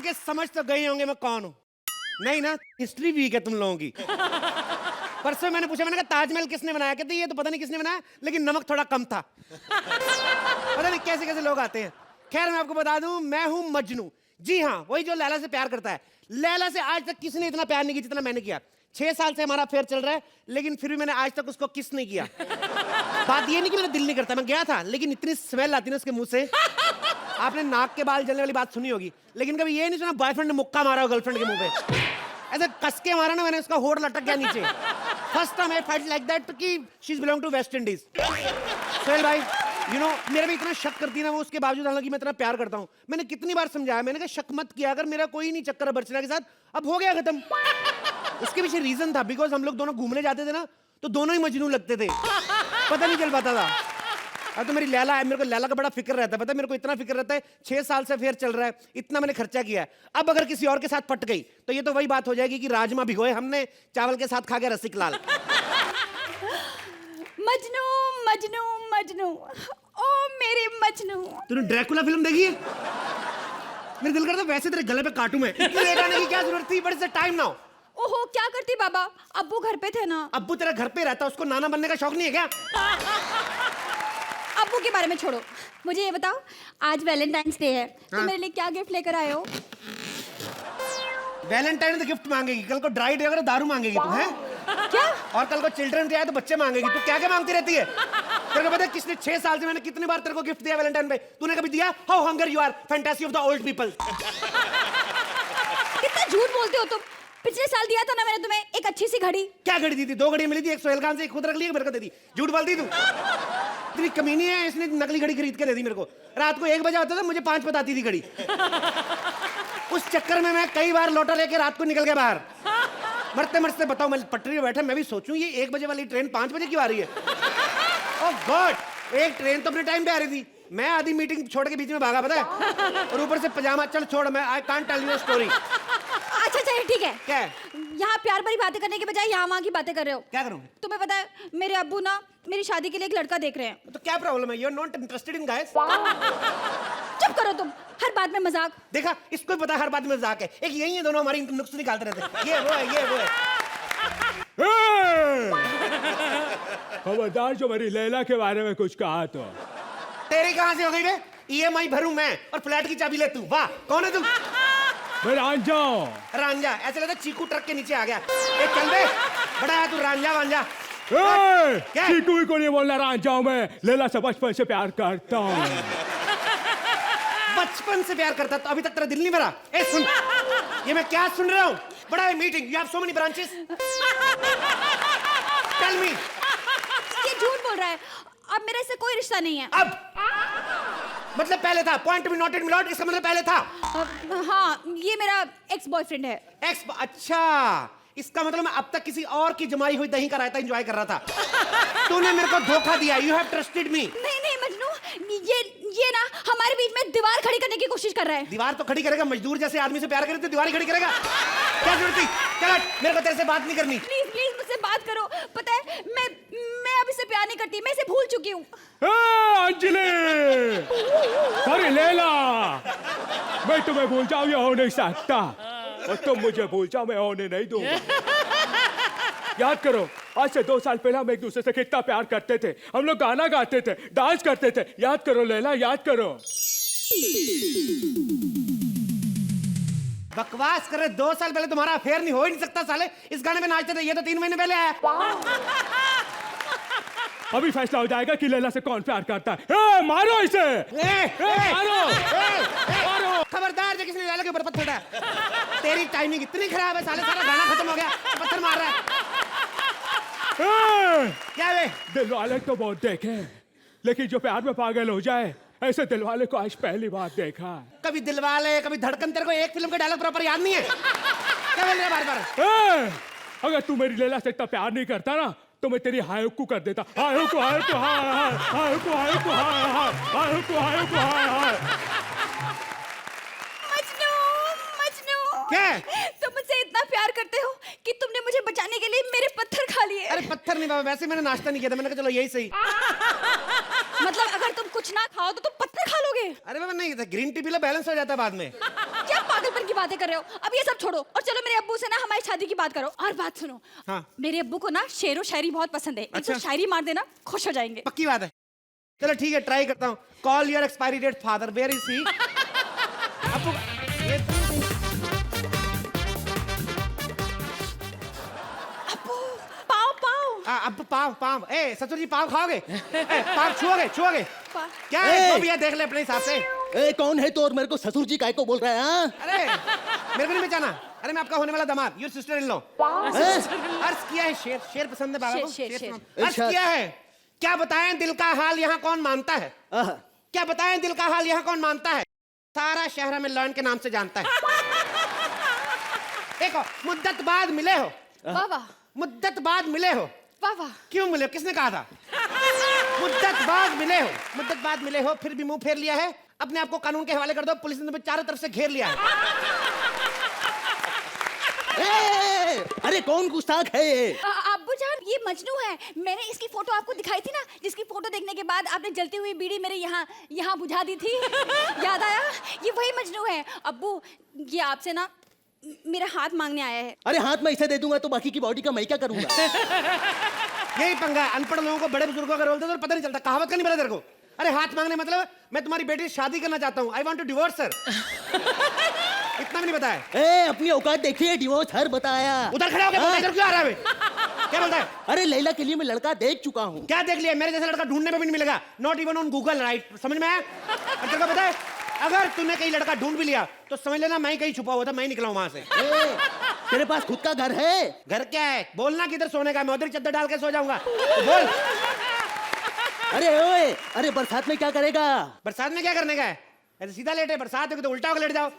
के समझ तो गए होंगे मैं कौन हूँ। नहीं ना, हिस्ट्री वीक है तुम लोगों की। परसों मैंने पूछा, मैंने कहा ताजमहल किसने बनाया? कहते ये तो पता नहीं किसने बनाया, लेकिन नमक थोड़ा कम था। पता नहीं कैसे कैसे लोग आते हैं। खैर मैं आपको बता दूं, मैं हूं मजनू। जी हाँ, वही जो लैला से प्यार करता है। लैला से आज तक किसी ने इतना प्यार नहीं किया जितना मैंने किया। 6 साल से हमारा अफेयर चल रहा है, लेकिन फिर भी मैंने आज तक उसको किस नहीं किया। बात ये नहीं कि मेरा दिल नहीं करता, मैं गया था, लेकिन इतनी स्मेल आती ना उसके मुंह से। आपने नाक के बाल जलने वाली बात सुनी होगी, लेकिन कभी ये नहीं सुना बॉयफ्रेंड ने मुक्का मारा हो गर्लफ्रेंड के मुंह पे। ऐसे कस के मारा ना मैंने, उसका होठ लटक गया नीचे। First time I felt like that कि she is belong to West Indies. Sohel भाई, यू नो मेरा भी इतना शक करती है ना वो, उसके बावजूद हालांकि मैं इतना प्यार करता हूँ। मैंने कितनी बार समझाया, मैंने कहा शक मत किया अगर, मेरा कोई नहीं चक्कर अर्चना के साथ, अब हो गया खत्म। उसके पीछे रीजन था, बिकॉज हम लोग दोनों घूमने जाते थे ना, तो दोनों ही मजनू लगते थे, पता नहीं चल पाता था। अब तो मेरी लैला है, मेरे को लैला का बड़ा फिक्र रहता है, पता है मेरे को इतना फिक्र रहता है। 6 साल से अफेयर चल रहा है, इतना मैंने खर्चा किया है। अब अगर किसी और के साथ पट गई तो ये तो वही बात हो जाएगी कि राजमा भिगोए हमने, चावल के साथ खा के रसिक लाल। मजनू मजनू मजनू, ओ मेरे मजनू। तूने ड्रैकुला फिल्म देखी है? मेरे दिल करता वैसे तेरे गले पे काटूं मैं। इतनी लेट आने की क्या जरूरत थी? But it's time now. ओहो, क्या करती बाबा, अब्बू घर पे थे ना। अब्बू तेरा घर पे रहता, उसको नाना बनने का शौक नहीं है क्या? अब्बू के बारे में छोड़ो, मुझे ये बताओ, आज वैलेंटाइंस डे है, तो हाँ? मेरे लिए क्या गिफ्ट लेकर आए हो? वैलेंटाइन तो गिफ्ट मांगेगी, कल को ड्राई डे होगा तो दारू मांगेगी तू, हैं? क्या? और कल को चिल्ड्रन डे आए तो बच्चे मांगेगी। तू क्या क्या मांगती रहती है? तेरे को पता है किसने 6 साल से मैंने कितनी बार तेरे को गिफ्ट दिया वैलेंटाइन पे? तूने कभी दिया? How hunger you are, fantasy of the old people. कितना झूठ बोलते हो तुम। पिछले साल दिया था ना मैंने तुम्हें एक अच्छी सी घड़ी। क्या घड़ी दी थी? 2 घड़ी मिली थी, एक सोहेल खान से, एक खुद रख ली, मेरे को दे दी। झूठ बोलती तू। इतनी कमीनी है, इसने नकली घड़ी खरीद के दे दी मेरे को। रात को 1 बजे होता था, मुझे 5 बताती थी घड़ी। उस चक्कर में मैं कई बार लौटा लेके रात को निकल गया बाहर। मरते मरते बताओ, मैं पटरी में बैठा, मैं भी सोचूं ये 1 बजे वाली ट्रेन 5 बजे क्यों आ रही है? ओह गॉड, एक ट्रेन तो अपने टाइम पे आ रही थी, मैं आधी मीटिंग छोड़ के बीच में भागा, पता है? और ऊपर से पजामा। चल छोड़, मैं I can't tell you story. अच्छा अच्छा ठीक है। क्या है? यहाँ प्यार भरी बातें करने के बजाय यहाँ वहाँ की बातें कर रहे हो। क्या करूं? तुम्हें पता है मेरे अब्बू ना मेरी शादी के लिए एक लड़का देख रहे हैं। तो क्या प्रॉब्लम है? You are not interested in guys? चुप करो तुम, हर बात में मजाक। देखा, इसको भी पता है हर बात में मजाक है। एक यही है, दोनों हमारी नुक्स निकालते रहते हैं, ये वो है, ये वो है। खबरदार जो मेरी लैला के बारे में कुछ कहा तो। तेरी कहां से हो गई बे? EMI भरूं मैं और फ्लैट की चाबी ले तू। वाह, कौन है तू? मैं रांझा। रांझा? ऐसे लगता है चीकू ट्रक के नीचे आ गया। ए चल बे, बड़ा है तू रांझा वांझा। क्या? चीकू को नहीं बोलना, रांझा हूं मैं। लैला से बचपन से प्यार करता हूँ। बचपन से प्यार करता तो अभी तक तेरा दिल नहीं भरा? ए सुन, ये मैं क्या सुन रहा हूँ? बड़ा है meeting, you have so many branches. Tell me. ये झूठ बोल रहा है, अब मेरा इससे कोई रिश्ता नहीं है। अब मतलब पहले था? Point to be noted my Lord, इसका मतलब पहले था। हाँ, ये मेरा एक्स बॉयफ्रेंड है। एक्स? अच्छा, इसका मतलब मैं अब तक किसी और की जमाई हुई दही का रायता एंजॉय कर रहा था। तूने मेरे को धोखा दिया। You have trusted me. नहीं नहीं मजनू, ये ना हमारे बीच में दीवार खड़ी करने की कोशिश कर रहा है। दीवार तो खड़ी करेगा, मजदूर जैसे आदमी से प्यार करे तो दीवार ही खड़ी करेगा। क्या जरूरत थी? चल हट, मेरे को तेरे से बात नहीं करनी। प्लीज प्लीज मुझसे बात करो। पता है मैं अब इससे प्यार नहीं करती, मैं इसे भूल चुकी हूँ। अंजलि, अरे लैला, मैं तुम्हें भूल जाऊं ये हो नहीं सकता, और तुम मुझे भूल जाओ मैं होने नहीं दूंगा। याद करो, आज से 2 साल पहले हम एक दूसरे से कितना प्यार करते थे। हम लोग गाना गाते थे, डांस करते थे। याद करो लैला, याद करो। बकवास कर रहे। 2 साल पहले तुम्हारा अफेयर नहीं हो ही नहीं सकता साले। इस गाने में नाचते थे, ये तो 3 महीने पहले आया। अभी फैसला हो जाएगा कि लैला से कौन प्यार करता है। मारो इसे। मारो। मारो। खबरदार, जो किसी ने लैला के ऊपर पत्थर डाला। तेरी टाइमिंग इतनी खराब है साले, सारा गाना खत्म हो गया, पत्थर मार रहा है। क्या है? दिल वाले तो बहुत देखे, लेकिन जो प्यार में पागल हो जाए, ऐसे दिल वाले को आज पहली बार देखा। कभी दिलवाले, कभी धड़कन। तेरे को एक फिल्म का डायलॉग प्रॉपर याद नहीं है? क्या बोल रहा है बार-बार? अगर तू मेरी लैला से इतना प्यार नहीं करता ना, तो मैं तेरी हायुकू कर देता। हायुकू, हायुकू, हायुकू, हायुकू, हायुकू, हायुकू, मजनू मजनू, क्या? तुम मुझसे इतना प्यार करते हो कि तुमने मुझे बचाने के लिए मेरे पत्थर खा लिए। अरे पत्थर नहीं बाबा, वैसे मैंने नाश्ता नहीं किया था, मैंने कहा चलो यही सही। मतलब अगर तुम कुछ ना खाओ तो तुम पत्थर खा लोगे? अरे बाबा नहीं, green tea P low, balance हो जाता है बाद में। क्या पागलपन की बातें कर रहे हो। अब ये सब छोड़ो और चलो मेरे अब्बू से ना हमारी शादी की बात करो। और बात सुनो, हाँ। मेरे अब्बू को ना शेरो शायरी बहुत पसंद है। एक अच्छा। तो शायरी मार देना, खुश हो जाएंगे। पक्की बात है। चलो ठीक है, ट्राई करता हूँ। Call your expiry date father, where is he? अब्बू ये अब्बू पाव पाव। अब पाव पाव, ए ससुर जी पाव खाओगे? पाव छुओगे छुओगे? पाव। क्या है तो भैया देख ले अपने हिसाब से। ए कौन है तो और मेरे को ससुर जी काय को बोल रहा है? हाँ? अरे मेरे को नहीं पहचाना। अरे मैं आपका होने वाला दामाद, योर सिस्टर इन लॉ। अर्ज किया है शेर, शेर पसंद है बाबा को? शेर, शेर। अर्ज किया है, क्या बताएं दिल का हाल यहाँ कौन मानता है? आहा। क्या बताएं दिल का हाल यहाँ कौन मानता है? सारा शहर हमें लॉयन के नाम से जानता है। देखो, मुद्दत बाद मिले हो, वाह वाह मुद्दत बाद मिले हो। वाह वाह। क्यों मिले हो? किसने कहा था? मुद्दत बाद मिले हो, मुद्दत बाद मिले हो, फिर भी मुंह फेर लिया है। अपने आप को कानून के हवाले कर दो, पुलिस ने तुम्हें चारों तरफ से घेर लिया है। अरे कौन गुस्ताख है ये? अब्बू जान, ये मजनू है। मैंने इसकी फोटो आपको दिखाई थी ना, जिसकी फोटो देखने के बाद आपने जलती हुई बीड़ी मेरे यहाँ बुझा दी थी। याद आया? ये वही मजनू है। अब्बू, ये आपसे ना मेरा हाथ मांगने आया है। अरे हाथ में इसे दे दूंगा तो बाकी की बॉडी का मैं क्या करूंगा? यही पंगा है, अनपढ़ लोगों को बड़े बुजुर्गों का रोल दे तो पता नहीं चलता। कहावत का नहीं पता तेरे को? अरे हाथ मांगने मतलब मैं तुम्हारी बेटी से शादी करना चाहता हूँ, I want to divorce sir. इतना भी नहीं बताया। ए अपनी औकात देखिए, डिवोर्स हर बताया। उधर खड़ा हो गया, इधर क्यों आ रहा है? क्या बोलता है? अरे लैला के लिए मैं लड़का देख चुका हूँ। क्या देख लिया? मेरे जैसा लड़का ढूंढने में भी नहीं मिलेगा, not even on Google, right? समझ में आया? और तेरे को पता है, अगर तूने कहीं लड़का ढूंढ भी लिया तो समझ लेना मैं ही कहीं छुपा हुआ था, मैं ही निकला हूं वहां से। तेरे पास खुद का घर है? घर क्या है? बोलना किधर सोने का? मैं उधर चद्दर डाल के सो जाऊंगा, तो बोल। अरे ओए, अरे बरसात में क्या करेगा? बरसात में क्या करने का है? ऐसे सीधा लेटे, बरसात है तो उल्टा होकर लेट जाओ।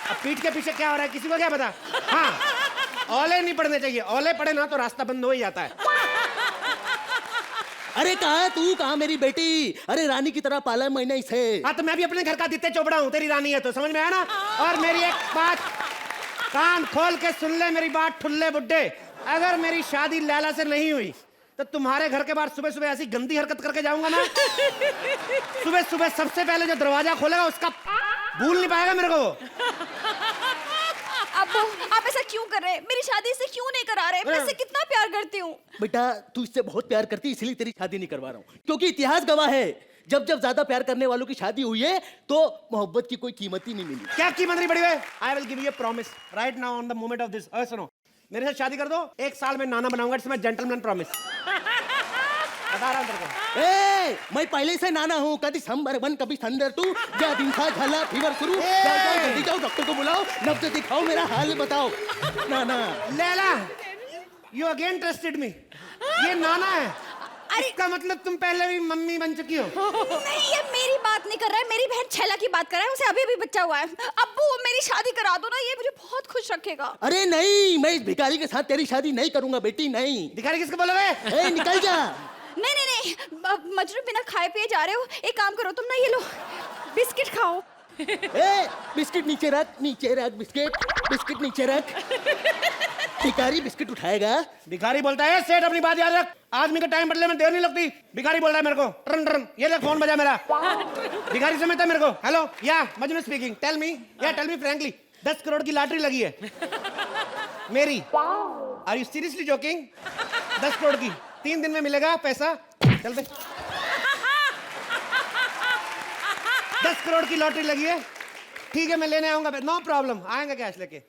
अब पीठ के पीछे क्या हो रहा है किसी को क्या पता? हाँ, ओले नहीं पड़ने चाहिए, ओले पड़े ना तो रास्ता बंद हो ही जाता है। अरे कहा तू, कहा मेरी बेटी? अरे रानी की तरह पाला मैंने इसे। हाँ तो मैं भी अपने घर का दित्ते चोपड़ा हूँ, तेरी रानी है तो, समझ में आया ना? और मेरी एक बात कान खोल के सुन ले मेरी बात, ठुल्ले बुड्ढे। अगर मेरी शादी लैला से नहीं हुई तो तुम्हारे घर के बाहर सुबह सुबह ऐसी गंदी हरकत करके जाऊंगा ना, सुबह सुबह सबसे पहले जो दरवाजा खोलेगा उसका भूल नहीं पाएगा मेरे को वो। अब्बू, आप ऐसा क्यों कर रहे हैं? मेरी शादी से क्यों नहीं करा रहे? मैं इससे कितना प्यार करती हूँ। बेटा तू इससे बहुत प्यार करती है, इसलिए तेरी शादी नहीं करवा रहा हूँ, क्योंकि इतिहास गवाह है जब जब ज्यादा प्यार करने वालों की शादी हुई है तो मोहब्बत की कोई कीमत ही नहीं मिली। क्या कीमत नहीं बढ़ी है? I will give you a promise right now on the moment of this. सुनो, मेरे साथ शादी कर दो, 1 साल में नाना बनाऊंगा, इसमें जेंटलमैन प्रॉमिस बता रहा हूं तेरे को। ए, मैं पहले से नाना हूँ, कभी संबर 1 कभी संडर 2, जा दिन था झाला फीवर शुरू। जाओ जल्दी जाओ, डॉक्टर को बुलाओ, नब्ज दिखाओ, मेरा हाल बताओ। नाना Laila, you again trusted me. ये नाना है, इसका मतलब तुम पहले भी मम्मी बन चुकी हो। नहीं, ये मेरी बात नहीं कर रहा है, मेरी बहन छैला की बात कर रहा है, उसे अभी अभी बच्चा हुआ है। अब्बू मेरी शादी करा दो ना, ये मुझे बहुत खुश रखेगा। अरे नहीं, मैं इस भिखारी के साथ तेरी शादी नहीं करूंगा बेटी, नहीं। भिखारी किसको बोलोगे? ए निकल जा। नहीं नहीं नहीं, मजनू बिना खाए पिए जा रहे हो, एक काम करो तुम ना, ये लो बिस्किट खाओ। ए बिस्किट नीचे रख, नीचे रख बिस्किट, बिस्किट नीचे रख। भिखारी बिस्किट उठाएगा। भिखारी बोलता है सेठ अपनी बात याद रख, आदमी का टाइम बदलने में देर नहीं लगती। भिखारी बोल रहा है मेरे को, टर्न टर्न, ये देख फोन बजा मेरा। भिखारी समझता है मेरे को। Hello, yeah Majnu speaking, tell me frankly, 10 crore की लॉटरी लगी है मेरी। Are you seriously joking? 10 crore की 3 दिन में मिलेगा पैसा, चल दे। 10 करोड़ की लॉटरी लगी है, ठीक है मैं लेने आऊंगा, नो प्रॉब्लम, आएंगे कैश लेके।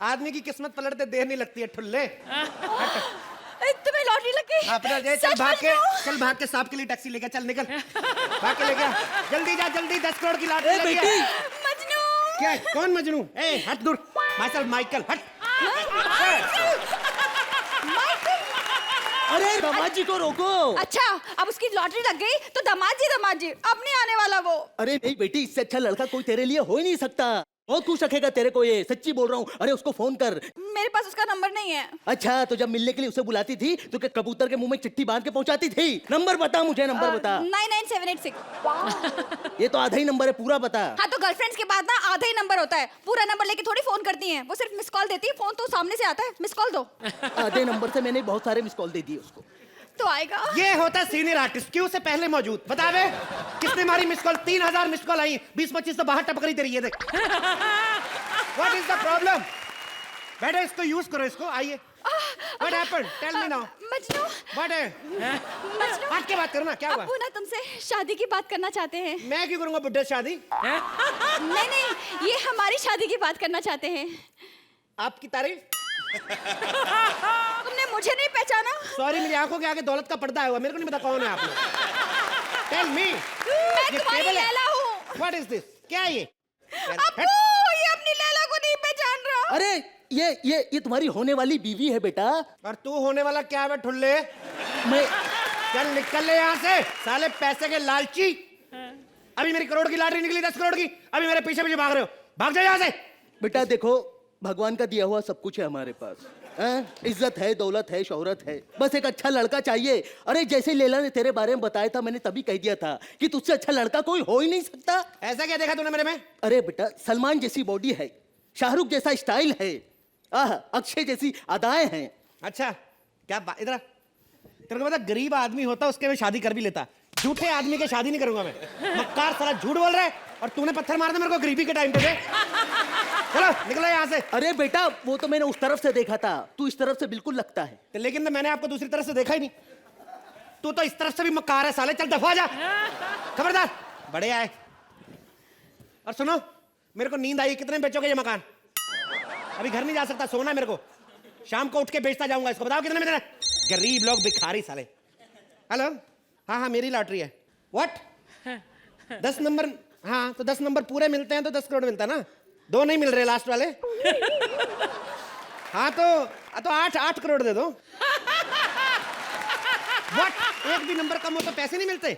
आदमी की किस्मत पलटते देर नहीं लगती है, ठुल्ले। तुम्हें लॉटरी लग गई? चल भाग के सांप के लिए टैक्सी लेके चल, निकल भाग के लेके जल्दी जा, जल्दी। 10 करोड़ की लॉटरी लगी है। मजनू। क्या? कौन मजनू? ए हट दूर, माइकल, माइकल हट। अरे दामाद जी को रोको। अच्छा, अब उसकी लॉटरी लग गई तो दामाद जी अब नहीं आने वाला वो। अरे नहीं बेटी, इससे अच्छा लड़का कोई तेरे लिए हो ही नहीं सकता, बहुत खुश रखेगा तेरे को, ये सच्ची बोल रहा हूँ। अरे उसको फोन कर। मेरे पास उसका नंबर नहीं है। अच्छा, तो जब मिलने के लिए उसे बुलाती थी तो क्या कबूतर के मुंह में चिट्ठी बांध के पहुंचाती थी? नंबर बता मुझे, नंबर बता। 99786। ये तो आधा ही नंबर है, पूरा बता। हाँ तो गर्लफ्रेंड्स के बाद ना आधा ही नंबर होता है, पूरा नंबर लेके थोड़ी फोन करती हैं, वो सिर्फ मिस कॉल देती है, फोन तो सामने से आता है। मिस कॉल दो। आधे नंबर से मैंने बहुत सारे मिस कॉल दे दिए उसको। तो आएगा। ये होता है सीनियर आर्टिस्ट, क्यों से पहले मौजूद। बता बे किसने मारी मिस कॉल? 3000 मिस कॉल आई, 20-25 तो बाहर टपक रही तेरी। ये देख व्हाट इज द प्रॉब्लम? बैठो, इसको यूज करो, इसको। आइए, what happened? Tell me now. Majnu, what है? मजनू, हट के बात करो ना, क्या हुआ? अब्बू ना तुमसे शादी की बात करना चाहते हैं। मैं क्यों करूंगा बुड्ढे शादी? नहीं नहीं, ये हमारी शादी की बात करना चाहते हैं। आपकी तारीफ? तुमने मुझे नहीं पहचाना? सॉरी, मेरी आंखों के आगे दौलत का पर्दा हुआ, मेरे को नहीं पता कौन है आप लोग। Tell me. मैं तुम्हारी लैला हूँ। What is this? क्या है ये? अब्बू, ये अपनी लैला को नहीं पहचान रहा। अरे ये तुम्हारी होने वाली बीवी है बेटा। और तू होने वाला क्या है ठुल्ले? मैं चल निकल ले यहाँ से, साले पैसे के लालची। अभी मेरी करोड़ की लॉटरी निकली, 10 करोड़ की, अभी मेरे पीछे पीछे भाग रहे हो। भाग जाओ यहाँ से। बेटा देखो, भगवान का दिया हुआ सब कुछ है हमारे पास। इज्जत है, दौलत है, शोहरत है, बस एक अच्छा लड़का चाहिए। अरे जैसे लैला ने तेरे बारे में बताया था, मैंने तभी कह दिया था कि तुझसे अच्छा लड़का कोई हो ही नहीं सकता। ऐसा क्या देखा तूने मेरे में? अरे बेटा, सलमान जैसी बॉडी है, शाहरुख जैसा स्टाइल है, अक्षय जैसी अदाएं हैं। अच्छा, क्या इधर तेरे को पता, गरीब आदमी होता उसके में शादी कर भी लेता। झूठे आदमी के शादी नहीं करूंगा मैं। मक्कार साला झूठ बोल रहा है, और तूने पत्थर मार दिया मेरे को गरीबी के टाइम पे दे। चलो निकलो यहाँ से। अरे बेटा, वो तो मैंने उस तरफ से देखा था, तू इस तरफ से बिल्कुल लगता है। तो लेकिन मैंने आपको दूसरी तरफ से देखा ही नहीं। तू तो इस तरफ से भी मक्कार है साले। चल दफा जा, खबरदार। बड़े आए। और सुनो, मेरे को नींद आई, कितने बेचोगे ये मकान? अभी घर नहीं जा सकता, सोना है मेरे को। शाम को उठ के बेचता जाऊंगा इसको। बताओ कितने में देना? गरीब लोग, भिखारी साले। हेलो, हाँ हाँ मेरी लॉटरी है। व्हाट? 10 नंबर? हाँ तो 10 नंबर पूरे मिलते हैं तो 10 करोड़ मिलता ना। 2 नहीं मिल रहे लास्ट वाले। हाँ तो 8 करोड़ दे दो। व्हाट? एक भी नंबर कम हो तो पैसे नहीं मिलते?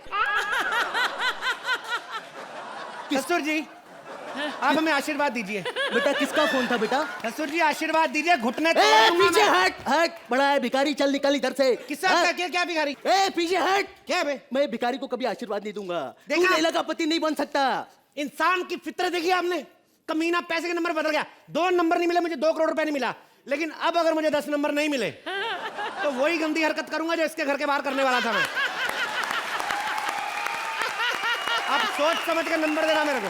ससुर जी, आप हमें आशीर्वाद दीजिए। बेटा किसका फोन था बेटा? ससुर जी आशीर्वाद दीजिए, घुटने पीछे हट हट, बड़ा है भिखारी, चल निकल इधर से। किसका क्या भिखारी? पीछे हट। क्या बे? मैं भिखारी को कभी आशीर्वाद नहीं दूंगा। तू देखा? लैला का पति नहीं बन सकता। इंसान की फितरत देखी आपने? कमीना पैसे के नंबर बदल गया। 2 नंबर नहीं मिले मुझे, 2 करोड़ रुपए नहीं मिला। लेकिन अब अगर मुझे 10 नंबर नहीं मिले तो वही गंदी हरकत करूंगा जो इसके घर के बाहर करने वाला था मैं। आप सोच समझ के नंबर देना मेरे को।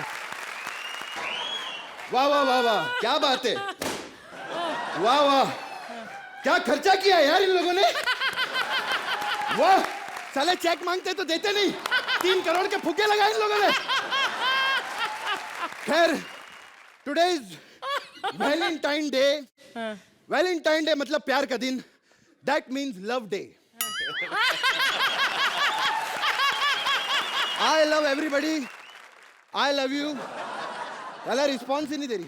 वाह वाह वाह वाह, क्या बात है। वाह वाह, क्या खर्चा किया यार इन लोगों ने। वाह, साले चेक मांगते तो देते नहीं, 3 करोड़ के फुग्गे लगाए इन लोगों ने। खैर, today is Valentine Day. Valentine Day मतलब प्यार का दिन। That means love day. I love everybody, I love you. Hello, response ही नहीं दे रही।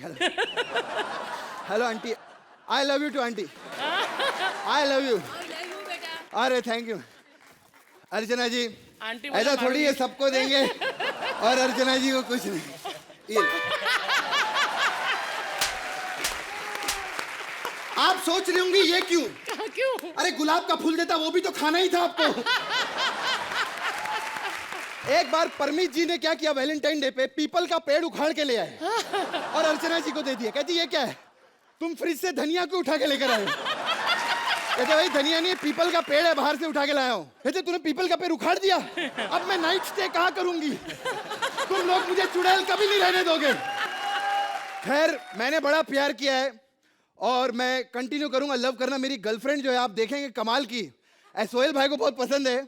Hello aunty, I love you too aunty, I love you. अरे थैंक यू। अर्चना जी, ऐसा थोड़ी है सबको देंगे और अर्चना जी को कुछ नहीं। ये आप सोच रही होंगी ये क्यों? क्यों? अरे गुलाब का फूल देता, वो भी तो खाना ही था आपको। एक बार परमीत जी ने क्या किया, वैलेंटाइन डे पे पीपल का पेड़ उखाड़ के ले आए और अर्चना जी को दे दिया। कहती ये क्या है? तुम फ्रिज से धनिया को उठा के लेकर आए हो। कहते भाई धनिया नहीं, पीपल का पेड़ है, बाहर से उठा के लाया हूँ। कहते तूने पीपल का पेड़ उखाड़ दिया, अब मैं नाइट स्टे कहाँ करूंगी? तुम लोग मुझे चुड़ैल कभी नहीं रहने दोगे। खैर, मैंने बड़ा प्यार किया है और मैं कंटिन्यू करूंगा लव करना। मेरी गर्लफ्रेंड जो है आप देखेंगे कमाल की। सोहेल भाई को बहुत पसंद है।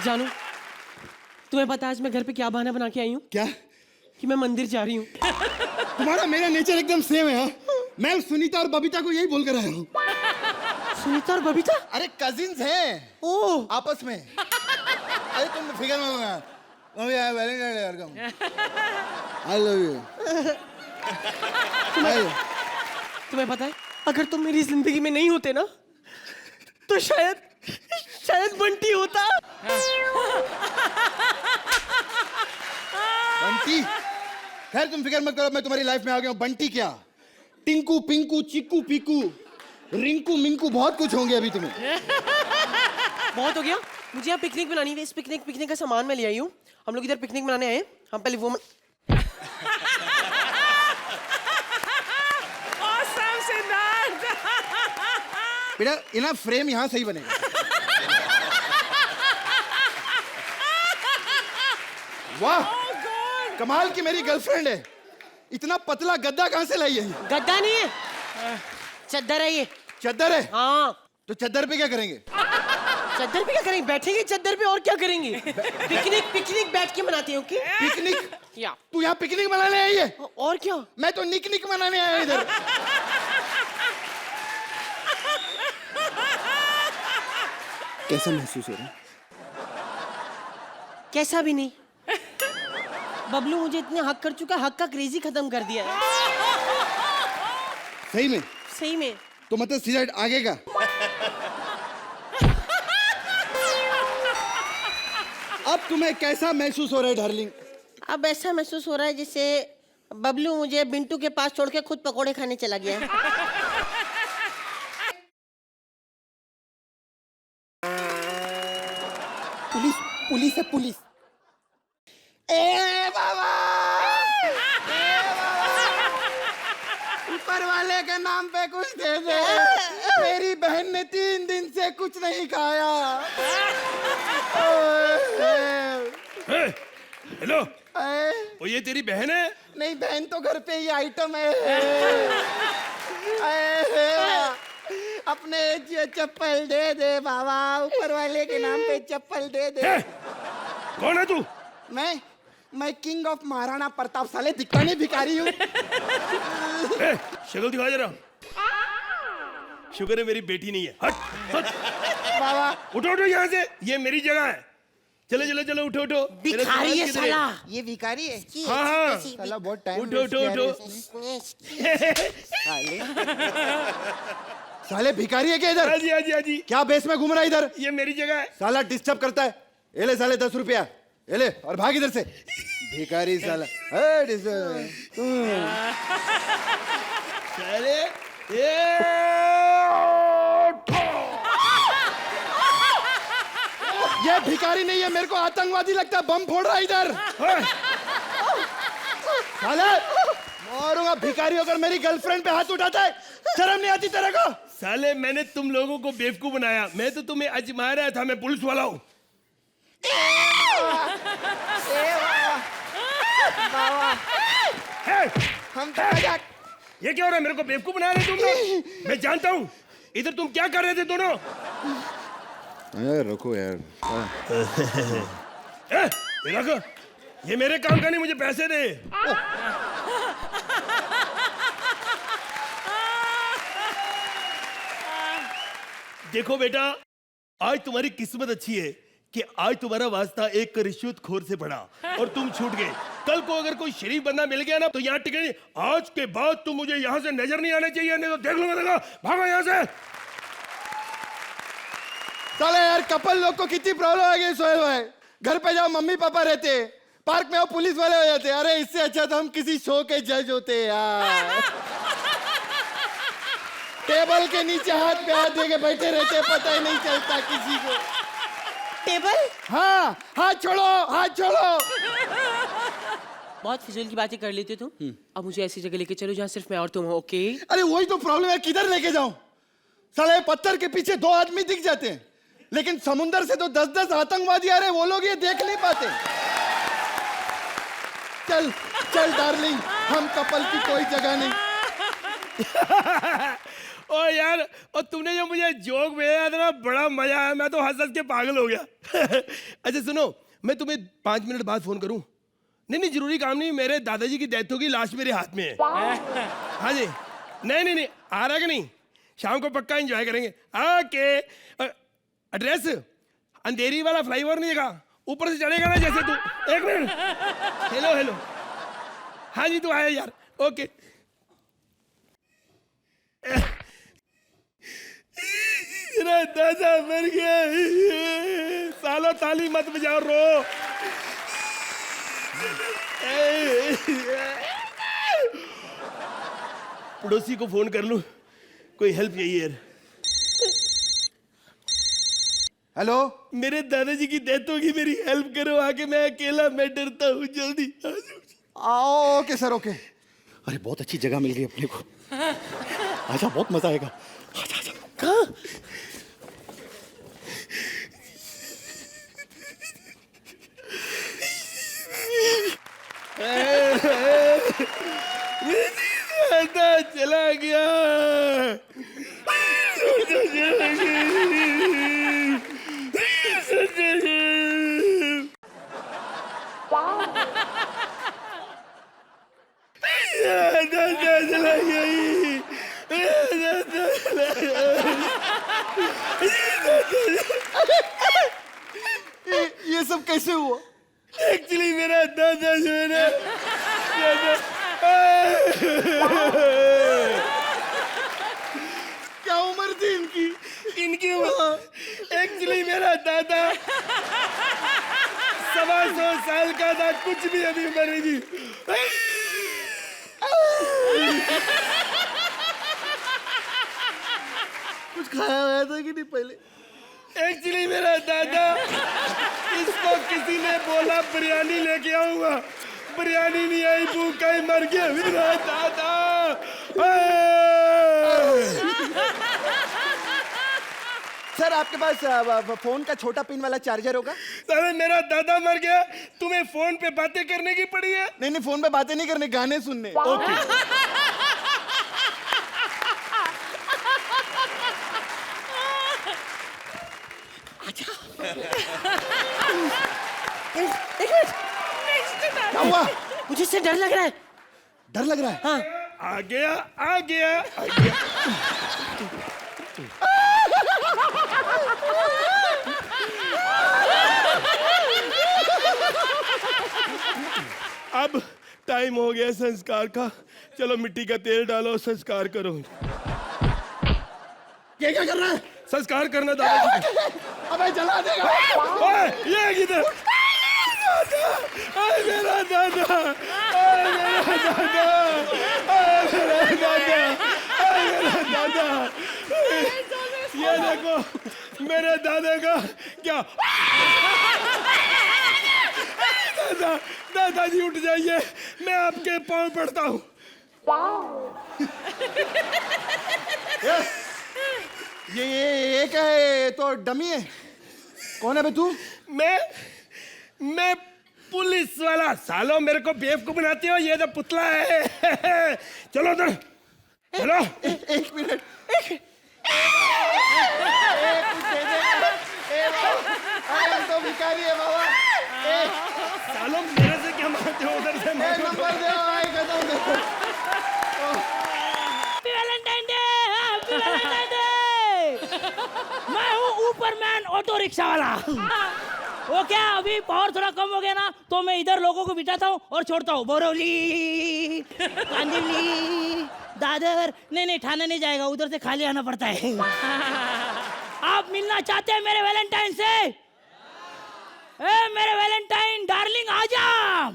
जानू, तुम्हें पता है आज मैं घर पे क्या बहाना बना के आई हूँ? क्या? कि मैं मंदिर जा रही हूँ। तुम्हारा मेरा नेचर एकदम सेम है। हाँ, मैं सुनीता और बबीता को यही बोल कर आया हूँ। सुनीता और बबीता? अरे कजिन्स हैं ओह, आपस में। अरे तुम फिगर में आई लव यू। तुम्हें पता है अगर तुम मेरी जिंदगी में नहीं होते ना तो शायद बंटी होता। बंटी? खैर तुम फिक्र मत करो, मैं तुम्हारी लाइफ में आ गया हूँ। बंटी क्या, टिंकू पिंकू चिक्कू पीकू रिंकू मिंकू बहुत कुछ होंगे अभी तुम्हें। बहुत हो गया, मुझे यहाँ पिकनिक बनानी है। इस पिकनिक का सामान मैं ले आई हूँ। हम लोग इधर पिकनिक मनाने आए। हम पहले वो बेटा ये ना फ्रेम यहाँ सही बनेगा। वाह कमाल की मेरी गर्लफ्रेंड है। इतना पतला गद्दा कहाँ से लाई है? गद्दा नहीं है, चद्दर है ये। चद्दर है? हाँ। तो चद्दर पे क्या करेंगे? चद्दर पे क्या करेंगे? बैठेंगे चद्दर पे, और क्या करेंगे? पिकनिक बैठ के मनाते हो क्या? पिकनिक? या तू यहाँ पिकनिक मनाने आई है? और क्या? मैं तो निक मनाने आया हूं इधर। कैसा महसूस हो रहा है? कैसा भी नहीं। बबलू मुझे इतने हक कर चुका है, हक का क्रेजी खत्म कर दिया है। सही में? सही में। तो मतलब सीधा आगे का? अब तुम्हें कैसा महसूस हो रहा है डार्लिंग? अब ऐसा महसूस हो रहा है जैसे बबलू मुझे बिंटू के पास छोड़ के खुद पकोड़े खाने चला गया है। पुलिस है पुलिस। ए बाबा! ऊपर वाले के नाम पे कुछ दे दे। मेरी बहन ने 3 दिन से कुछ नहीं खाया। हेलो, वो ये तेरी बहन है? नहीं बहन तो घर पे ही आइटम है। अपने चप्पल दे दे बाबा, ऊपर वाले के नाम पे चप्पल दे दे। कौन है तू? मैं किंग ऑफ महाराणा प्रताप, साले दिखता नहीं भिखारी हूँ। शक्ल दिखा जरा। शुक्र है मेरी बेटी नहीं है। हट हट। बाबा उठो उठो यहाँ से, ये मेरी जगह है। चलो चलो चलो उठो उठो। भिखारी है साला। ये भिखारी है? हाँ हाँ साला बहुत टाइम उठो उठो उठो। साले भिखारी है क्या इधर? हाँ जी हाँ जी हाँ जी, क्या बेस में घूम रहा है इधर? ये मेरी जगह है। साला डिस्टर्ब करता है। ये ले साले 10 रुपया, ये ले और भाग इधर से। भिखारी साला। साले ये भिखारी नहीं है, मेरे को आतंकवादी लगता है, बम फोड़ रहा है इधर। साले मारूंगा। भिखारी होकर मेरी गर्लफ्रेंड पे हाथ उठाता है, शर्म नहीं आती तेरे को? साले मैंने तुम लोगों को बेवकूफ बनाया, मैं तो तुम्हें आजमा रहा था, मैं पुलिस वाला हूँ। हम तो ये क्या हो रहा है? मेरे को बेवकूफ बना रहे तुम लोग? मैं जानता हूँ इधर तुम क्या कर रहे थे दोनों। रुको यार। देखो ये मेरे काम का नहीं, मुझे पैसे दे। देखो बेटा, आज तुम्हारी किस्मत अच्छी है कि आज तुम्हारा वास्ता एक रिश्वतखोर से पड़ा और तुम छूट गए। कल को अगर कोई शरीफ बंदा मिल गया ना तो यहाँ टिके नहीं। आज के बाद तुम मुझे यहाँ से नजर नहीं आने चाहिए, नहीं तो देख लूंगा। देखो भागो यहाँ से। साले यार कपल लोग को कितनी प्रॉब्लम आ गई सोहेल भाई। घर पे जाओ मम्मी पापा रहते, पार्क में आओ पुलिस वाले हो जाते। अरे इससे अच्छा तो हम किसी शो के जज होते यार। टेबल के नीचे हाथ पे हाथ दे के बैठे रहते, पता ही नहीं चलता किसी को। टेबल? हाँ हाथ छोड़ो, हाथ छोड़ो। बहुत फिजूल की बातें कर लेते तुम। अब मुझे ऐसी जगह लेके चलो जहाँ सिर्फ मैं और तुम हो। ओके? अरे वही तो प्रॉब्लम है, किधर लेके जाऊं? साले पत्थर के पीछे 2 आदमी दिख जाते हैं, लेकिन समुंदर से तो 10-10 आतंकवादी आ रहे, वो लोग ये देख नहीं पाते। चल चल डार्लिंग, हम कपल की कोई जगह नहीं। ओ यार, और तुमने जो मुझे जोक भेजा था ना, बड़ा मजा आया। मैं तो हंस हंस के पागल हो गया। अच्छा सुनो, मैं तुम्हें 5 मिनट बाद फोन करूं? नहीं नहीं जरूरी काम नहीं, मेरे दादाजी की डेथ होगी, लाश मेरे हाथ में है। हाँ जी, नहीं नहीं नहीं, आ रहा कि नहीं? शाम को पक्का एंजॉय करेंगे। ओके। एड्रेस अंधेरी वाला फ्लाईओवर नहीं देखा, ऊपर से चढ़ेगा ना जैसे तू। 1 मिनट। हेलो हेलो, हाँ जी तू आया यार। ओके। मेरा दादा मर गया। सालो ताली मत बजाओ, रो। पड़ोसी को फोन कर लूं, कोई हेल्प चाहिए यार। हेलो, मेरे दादाजी की डेथ होगी, मेरी हेल्प करो आके। मैं अकेला, मैं डरता हूँ, जल्दी आ जाओ। आओ। Okay sir, okay. अरे बहुत अच्छी जगह मिल गई अपने को। आजा, बहुत मजा आएगा। आजा आजा। कहाँ? दादा चला गया। दादा चला गई। ये सब कैसे हुआ? एक्चुअली मेरा दादा जो है ना, क्या उम्र थी इनकी? इनकी एक्चुअली मेरा दादा 125 साल का था, कुछ भी अभी उम्र नहीं थी। कुछ खाया हुआ था कि नहीं पहले? एक्चुअली मेरा दादा, इसको किसी ने बोला बिरयानी लेके आऊंगा, बिरयानी नहीं आई, भूखा ही मर गया मेरा दादा। सर आपके पास फोन का छोटा पिन वाला चार्जर होगा? साले मेरा दादा मर गया, तुम्हें फोन पे बातें करने की पड़ी है? नहीं नहीं, फोन पे बातें नहीं करने, गाने सुनने। क्या हुआ? मुझे इससे डर लग रहा है। डर लग रहा है? हाँ। आ गया आ गया आ गया। अब टाइम हो गया संस्कार का, चलो मिट्टी का तेल डालो, संस्कार करो। ये क्या कर रहा है? संस्कार करना दादाजी का। अबे जला देगा। ओए, ये किधर? आए मेरा दादा, आए मेरा दादा, आए मेरा दादा, आए मेरा दादा। ये देखो मेरे दादा का क्या। दादा, दादाजी उठ जाइए, मैं आपके पाँव पड़ता हूँ। ये क्या है? तो डमी है। कौन है बे तू? मैं पुलिस वाला। सालो मेरे को बेवकूफ बनाते हो, ये तो पुतला है। चलो उधर चलो। एक मिनट। हम तो भिखारी है बाबा। सालो मेरे से क्या मांगते हो? उधर से नंबर दे, आएगा तो दे। Valentine Day, happy Valentine Day. मैं हूँ ऊपरमैन ऑटो रिक्शा वाला। वो क्या, अभी पावर थोड़ा कम हो गया ना, तो मैं इधर लोगों को बिठाता हूँ और छोड़ता हूँ। बोरवली, कांदिवली, दादर। नहीं ठाणे नहीं जाएगा, उधर से खाली आना पड़ता है। आप मिलना चाहते हैं मेरे वैलेंटाइन से? ए मेरे वैलेंटाइन डार्लिंग, आजा।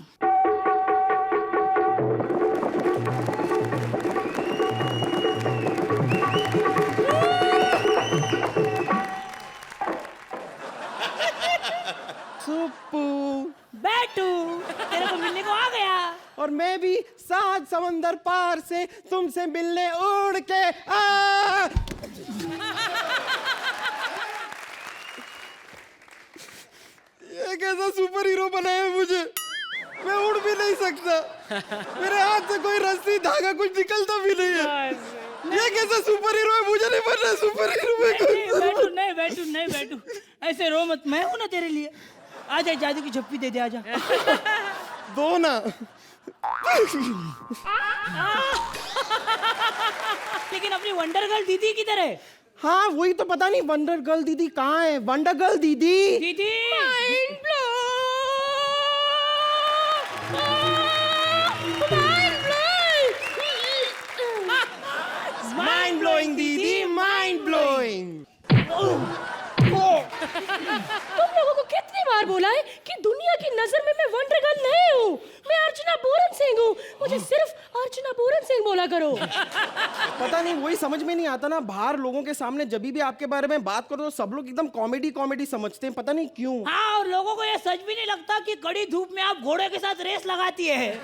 सुप्पू, बैठू, तेरे को मिलने को आ गया। और मैं भी 7 समंदर पार से तुमसे मिलने उड़ के आ। ये कैसा सुपर हीरो बनाया है मुझे? मैं उड़ भी नहीं सकता, मेरे हाथ से कोई रस्सी धागा कुछ निकलता भी नहीं है। ये कैसा सुपर हीरो है? मुझे नहीं बनना सुपर हीरो। नहीं बैठू, ऐसे रो मत, मैं हूं ना तेरे लिए। आजा, जादू की झप्पी दे दे, आजा। दो ना। लेकिन अपनी वंडर गर्ल दीदी किधर है? हाँ वही तो पता नहीं, वंडर गर्ल दीदी कहाँ है? वंडर गर्ल दीदी। दीदी माइंड ब्लोइंग दीदी, माइंड ब्लोइंग। तुम लोगों को कितनी बार बोला है कि दुनिया की नजर में मैं वंडर गर्ल नहीं हूँ, मैं अर्चना पूरन सिंह हूँ। मुझे सिर्फ अर्चना पूरन सिंह बोला करो। पता नहीं वही समझ में नहीं आता ना, बाहर लोगों के सामने जब भी आपके बारे में बात करो तो सब लोग एकदम कॉमेडी कॉमेडी समझते हैं, पता नहीं क्यों। हाँ, और लोगों को ये सच भी नहीं लगता कि कड़ी धूप में आप घोड़े के साथ रेस लगाती है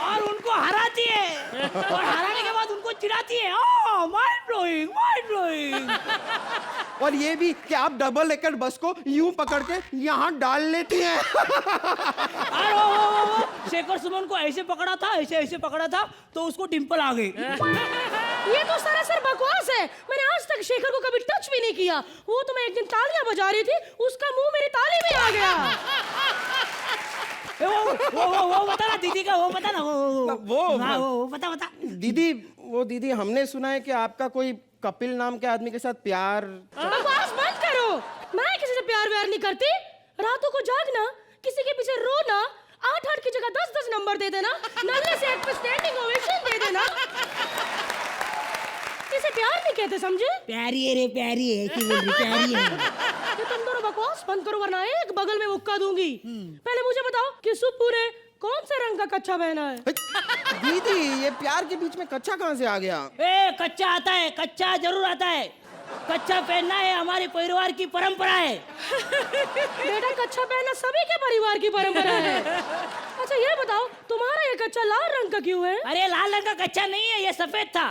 और उनको हराती है और हराने के बाद उनको चिढ़ाती है। Mind blowing, mind blowing. और ये भी कि आप डबल डेकर बस को यूं पकड़ के यहाँ डाल लेती हैं। अरे वो शेखर सुमन को ऐसे पकड़ा था, ऐसे ऐसे पकड़ा था तो उसको डिंपल आ गई। ये तो सरासर बकवास है। मैंने आज तक शेखर को कभी टच भी नहीं किया। वो तो मैं एक दिन तालियां बजा रही थी, उसका मुंह मेरी ताली में आ गया। वो बता ना दीदी का, वो बता ना, वो बता। दीदी हमने सुना है कि आपका कोई कपिल नाम के आदमी के साथ प्यार। बकवास बंद करो। मैं किसी से प्यार व्यार नहीं करती। रातों को जागना, किसी के पीछे रोना, 8-8 की जगह 10-10 नंबर दे देना, नल्ले से एक पे स्टैंडिंग ओवेशन दे देना, इसे प्यार नहीं कहते, समझे? प्यारी है रे, प्यारी है की बोल रही, प्यारी है। ये तुम दोनों बकवास बंद करो वरना एक बगल में मुक्का दूंगी। पहले मुझे बताओ कि सुप्पू ने कौन से रंग का कच्चा पहना है? दीदी ये प्यार के बीच में कच्चा कहाँ से आ गया? कच्चा आता है, कच्चा जरूर आता है। कच्चा पहनना है हमारे परिवार की परंपरा है। बेटा कच्चा पहनना सभी के परिवार की परंपरा है। अच्छा ये बताओ तुम्हारा ये कच्चा लाल रंग का क्यों है? अरे लाल रंग का कच्चा नहीं है, ये सफेद था।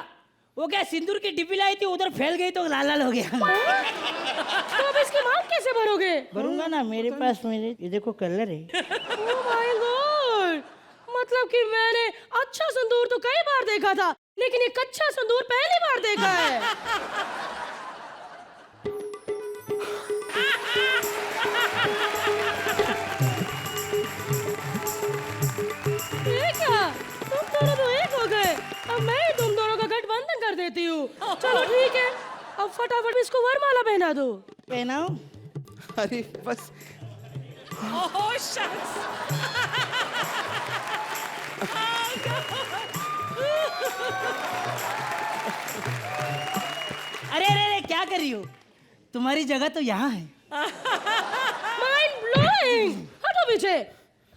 वो क्या सिंदूर की डिब्बी लाई थी, उधर फैल गई तो लाल लाल हो गया। तो अब इसकी मांग कैसे भरोगे? भरूंगा ना, मेरे पास मेरे ये देखो कलर है। ओह माय गॉड, मतलब कि मैंने अच्छा संदूर तो कई बार देखा था, लेकिन ये कच्चा संदूर पहली बार देखा है। ये क्या, तुम दोनों तो एक हो गए। अब मैं ही तुम दोनों का गठबंधन कर देती हूँ। चलो ठीक है, अब फटाफट इसको वरमाला पहना दो। पहनाओ। अरे बस अरे अरे अरे क्या कर रही हो? तुम्हारी जगह तो यहाँ है। Mind blowing. हटो पीछे,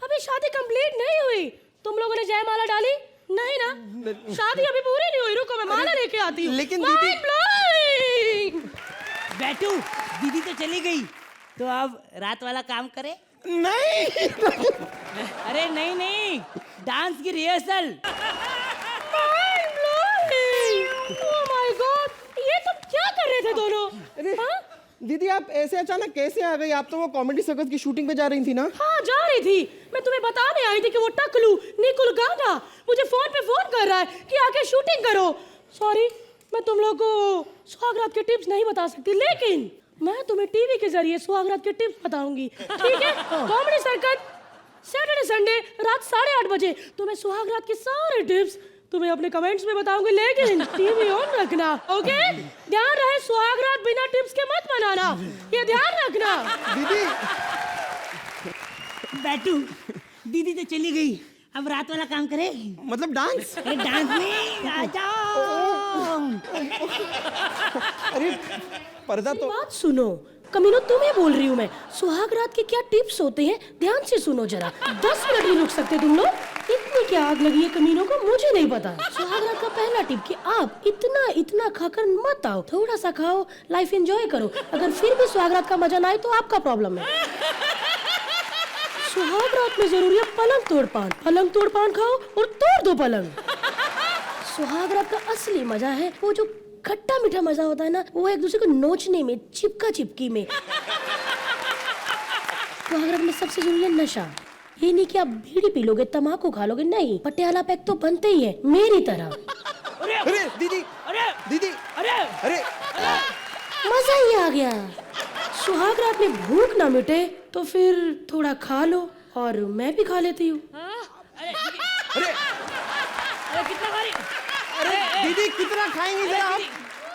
अभी शादी कंप्लीट नहीं हुई। तुम लोगों ने जयमाला डाली? नहीं ना, शादी अभी पूरी नहीं हुई। रुको मैं माला लेके आती हूँ। लेकिन दीदी- माइंड ब्लोइंग। बैठू, दीदी तो चली गई, तो अब रात वाला काम करे? नहीं। अरे नहीं नहीं, डांस की rehearsal. Mind blowing. Oh my God, ये तुम क्या कर रहे थे दोनों? हाँ? दीदी आप ऐसे अचानक कैसे आ गई? आप तो वो कॉमेडी सर्कस की शूटिंग पे जा रही थी ना? हाँ जा रही थी। मैं तुम्हें बताने आई थी कि वो टकलू निकुल गाना मुझे फोन पे फोन कर रहा है कि आके शूटिंग करो। सॉरी, मैं तुम लोग को सुहागरात के टिप्स नहीं बता सकती, लेकिन मैं तुम्हें टीवी के जरिए सुहागरात के टिप्स बताऊंगी। ठीक है? कॉमेडी सर्कस सैटरडे संडे रात 8:30 बजे तुम्हें सुहागरात के सारे टिप्स तुम्हें अपने कमेंट्स में बताऊंगी, लेकिन टीवी ऑन रखना। ओके? ध्यान रहे, सुहागरात बिना टिप्स के मत बनाना, ये ध्यान रखना। दीदी बैठू, दीदी तो चली गई, अब रात वाला काम करे? मतलब डांस? अरे डांस नहीं, आ जाओ। अरे पर्दा तो बात सुनो कमीनो, तुम्हें बोल रही हूँ मैं। सुहागरात के क्या टिप्स होते हैं ध्यान से सुनो जरा। 10 मिनट नहीं रुक सकते तुम लोग? इतनी क्या आग लगी है कमीनों को, मुझे नहीं पता। सुहागरात का पहला टिप कि आप इतना इतना खाकर मत आओ, थोड़ा सा खाओ, लाइफ एंजॉय करो। अगर फिर भी सुहागरात का मजा ना आए तो आपका प्रॉब्लम है। सुहागरात में जरूरी है पलंग तोड़ पान। पलंग तोड़ पान खाओ और तोड़ दो पलंग। सुहागरात का असली मजा है वो जो खट्टा मीठा मजा होता है ना, वो एक दूसरे को नोचने में, चिपका चिपकी में। सुहागरात में सबसे जरूरी है नशा। ये नहीं कि आप बीड़ी पी लोगे, तम्बाकू खा लोगे, नहीं, पटियाला पैक तो बनते ही है मेरी तरह। अरे दीदी, अरे दीदी, अरे अरे मजा ही आ गया। सुहागरात में भूख ना मिटे तो फिर थोड़ा खा लो, और मैं भी खा लेती हूँ। अरे कितना खा रही? अरे दीदी कितना खाएंगी जरा आप?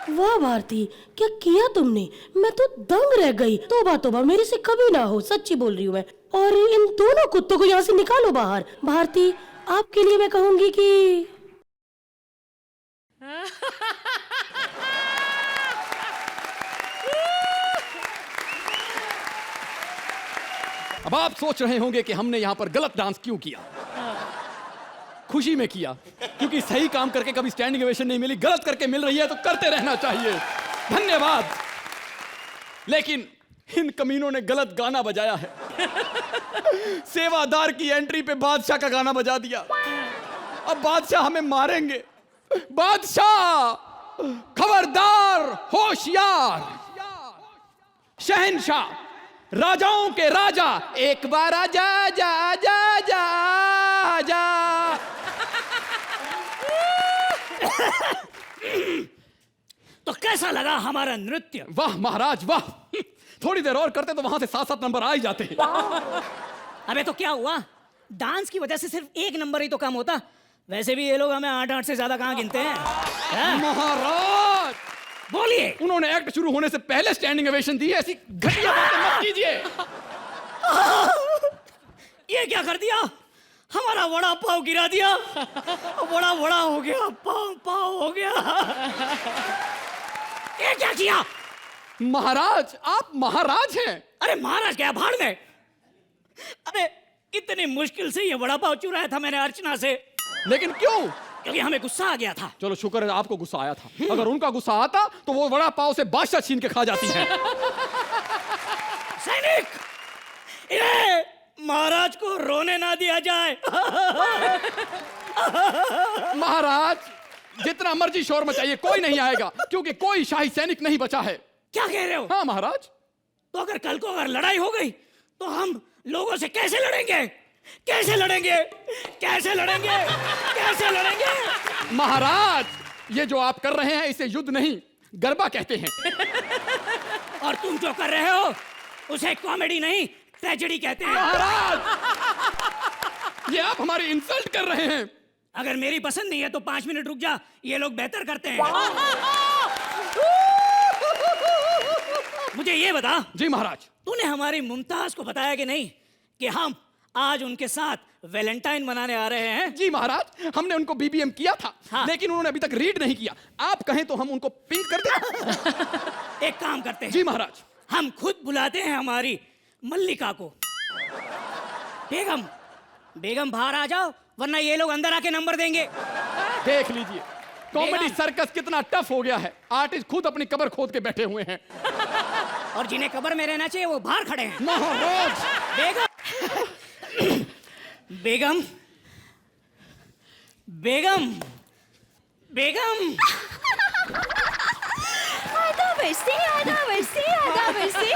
वाह भारती, क्या किया तुमने? मैं तो दंग रह गई। तौबा तौबा, मेरे से कभी ना हो, सच्ची बोल रही हूँ मैं। और इन दोनों कुत्तों को यहाँ से निकालो बाहर। भारती, आपके लिए मैं कहूंगी कि अब आप सोच रहे होंगे कि हमने यहां पर गलत डांस क्यों किया। खुशी में किया, क्योंकि सही काम करके कभी स्टैंडिंग ओवेशन नहीं मिली, गलत करके मिल रही है तो करते रहना चाहिए। धन्यवाद। लेकिन इन कमीनों ने गलत गाना बजाया है। सेवादार की एंट्री पे बादशाह का गाना बजा दिया। अब बादशाह हमें मारेंगे। बादशाह खबरदार, होशियार, शहंशाह, राजाओं के राजा, एक बार आजा जा जा जा जा। तो कैसा लगा हमारा नृत्य? वाह महाराज वाह, थोड़ी देर और करते तो वहां से 7-7 नंबर आ ही जाते हैं। अबे तो क्या हुआ, डांस की वजह से सिर्फ 1 नंबर ही तो कम होता। वैसे भी ये लोग हमें 8-8 से ज्यादा कहाँ गिनते हैं? महाराज बोलिए। उन्होंने एक्ट शुरू होने से पहले स्टैंडिंग ओवेशन दी है, ऐसी घटिया बातें मत कीजिए। ये क्या कर दिया, हमारा वड़ा पाव गिरा दिया। वड़ा वड़ा हो गया, पाव पाव हो गया। ये क्या किया? महाराज आप महाराज हैं। अरे महाराज क्या, भाड़ में। अरे इतनी मुश्किल से ये वड़ा पाव चुराया था मैंने अर्चना से। लेकिन क्यों? क्योंकि हमें गुस्सा आ गया था। चलो शुक्र है आपको गुस्सा आया था, अगर उनका गुस्सा आता तो वो वड़ा पाव से बादशाह छीन के खा जाती हैं। सैनिक, इन्हें महाराज को रोने ना दिया जाए। महाराज जितना मर्जी शोर मचाइए, कोई नहीं आएगा, क्योंकि कोई शाही सैनिक नहीं बचा है। क्या कह रहे हो? हाँ महाराज। तो अगर कल को अगर लड़ाई हो गई तो हम लोगों से कैसे लड़ेंगे? कैसे लड़ेंगे? कैसे लड़ेंगे? कैसे लड़ेंगे? महाराज ये जो आप कर रहे हैं इसे युद्ध नहीं, गरबा कहते हैं। और तुम जो कर रहे हो उसे कॉमेडी नहीं, ट्रेजेडी कहते हैं। महाराज ये आप हमारी इंसल्ट कर रहे हैं। अगर मेरी पसंद नहीं है तो 5 मिनट रुक जा, ये लोग बेहतर करते हैं। मुझे ये बता। जी महाराज। तूने हमारी मुमताज को बताया कि नहीं कि हम आज उनके साथ वैलेंटाइन मनाने आ रहे हैं? जी महाराज, हमने उनको बीबीएम किया था। हाँ। लेकिन उन्होंने अभी तक रीड नहीं किया। आप कहें तो हम उनको पिंक कर दें। एक काम करते हैं। जी महाराज। हम खुद बुलाते हैं हमारी मल्लिका को। बेगम, बेगम बाहर आ जाओ, वरना ये लोग अंदर आके नंबर देंगे। देख लीजिए कॉमेडी बेगम। सर्कस कितना टफ हो गया है। आर्टिस्ट खुद अपनी कब्र खोद के बैठे हुए हैं। और जिन्हें कब्र में रहना चाहिए वो बाहर खड़े हैं। महाराज बेगम, बेगम, बेगम, बेगम। आधा बरसे, आधा बरसे, आधा बरसे।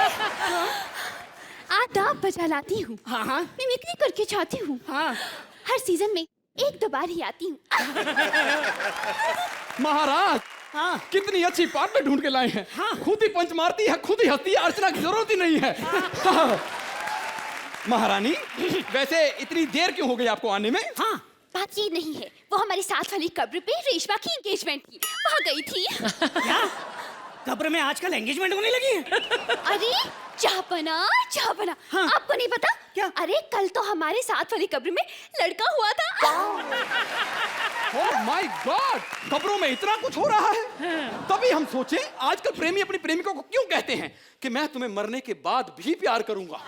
आधा बजा लाती हूँ। हाँ हाँ मिमिक्री करके चाहती हूँ। हाँ। हर सीजन में 1-2 बार ही आती हूँ। महाराज हाँ। कितनी अच्छी पार्टनर ढूंढ के लाए हैं। हाँ। खुद ही पंच मारती है, खुद ही हंसती है, अर्चना की जरूरत ही नहीं है। हाँ। महारानी वैसे इतनी देर क्यों हो गई आपको आने में? हाँ। बात ये नहीं है, वो हमारी साथ वाली कब्र पे रेशमा की एंगेजमेंट की, वहाँ गई थी। क्या कब्र में आजकल एंगेजमेंट होने लगी है? अरे जापना, जापना। हाँ। आपको नहीं पता? क्या? अरे कल तो हमारे साथ वाली कब्र में लड़का हुआ था। ओह माय गॉड, खबरों में इतना कुछ हो रहा है। तभी हम सोचे आजकल प्रेमी अपनी प्रेमिका को क्यों कहते हैं कि मैं तुम्हें मरने के बाद भी प्यार करूंगा।